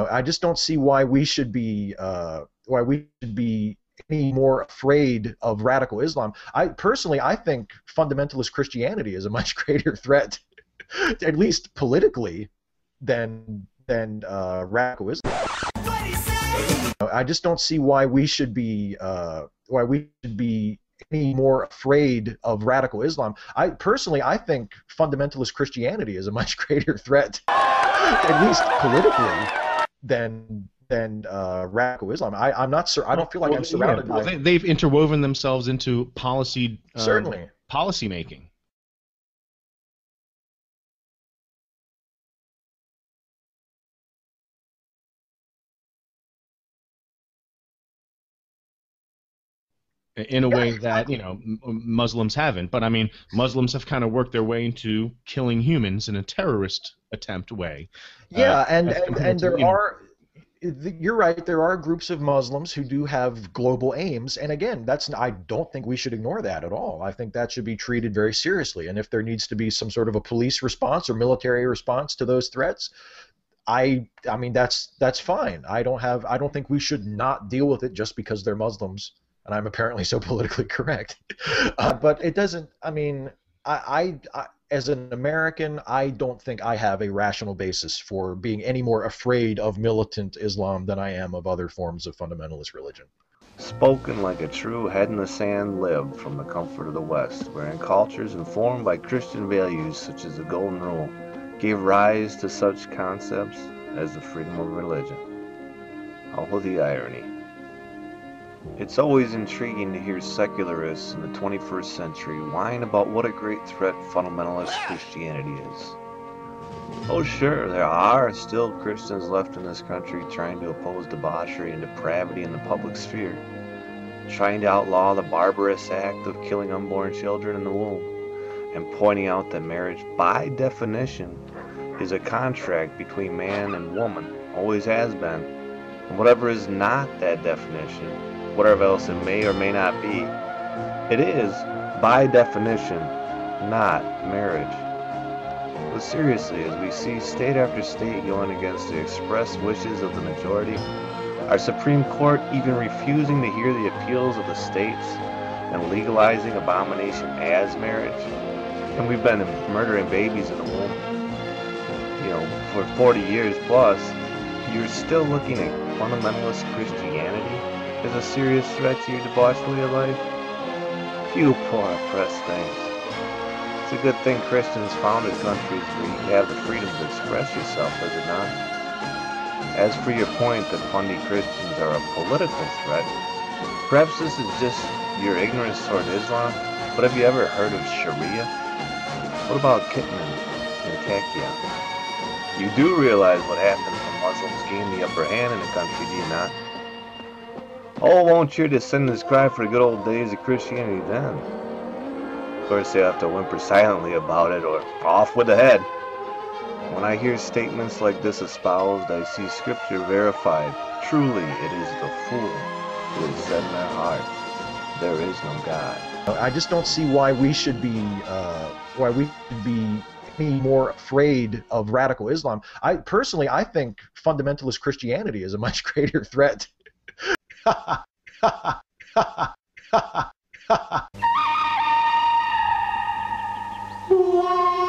I just don't see why we should be any more afraid of radical Islam. I think fundamentalist Christianity is a much greater threat, at least politically, than radical Islam. I just don't see why we should be any more afraid of radical Islam. I think fundamentalist Christianity is a much greater threat, at least politically, than radical Islam. I'm not sure. I don't feel like I'm surrounded by. They've interwoven themselves into policy. Certainly. Policy making. In a way that, you know, Muslims haven't. But I mean, Muslims have kind of worked their way into killing humans in a terrorist attempt way. Yeah, and there are. You're right. There are groups of Muslims who do have global aims, and again, I don't think we should ignore that at all. I think that should be treated very seriously. And if there needs to be some sort of a police response or military response to those threats, I mean that's fine. I don't think we should not deal with it just because they're Muslims. And I'm apparently so politically correct. But it doesn't, I mean, I, as an American, I don't think I have a rational basis for being any more afraid of militant Islam than I am of other forms of fundamentalist religion. Spoken like a true head-in-the-sand lived from the comfort of the West, wherein cultures informed by Christian values such as the Golden Rule gave rise to such concepts as the freedom of religion. Oh, the irony. It's always intriguing to hear secularists in the 21st century whine about what a great threat fundamentalist Christianity is. Oh sure, there are still Christians left in this country trying to oppose debauchery and depravity in the public sphere, trying to outlaw the barbarous act of killing unborn children in the womb, and pointing out that marriage, by definition, is a contract between man and woman, always has been, and whatever is not that definition, whatever else it may or may not be, it is, by definition, not marriage. But seriously, as we see state after state going against the express wishes of the majority, our Supreme Court even refusing to hear the appeals of the states and legalizing abomination as marriage, and we've been murdering babies in the womb, you know, for 40 years plus, you're still looking at fundamentalist Christianity as a serious threat to your debauched way of life? You poor oppressed things. It's a good thing Christians founded countries where you have the freedom to express yourself, is it not? As for your point that fundy Christians are a political threat, perhaps this is just your ignorance toward Islam, but have you ever heard of Sharia? What about Kitman and Takia? You do realize what happens when Muslims gain the upper hand in a country, do you not? Oh, won't your descendants cry for the good old days of Christianity then? Of course, they have to whimper silently about it, or off with the head. When I hear statements like this espoused, I see Scripture verified. Truly, it is the fool who has said in their heart, there is no God. I just don't see why we should be any more afraid of radical Islam. I think fundamentalist Christianity is a much greater threat. Ha ha ha ha ha ha.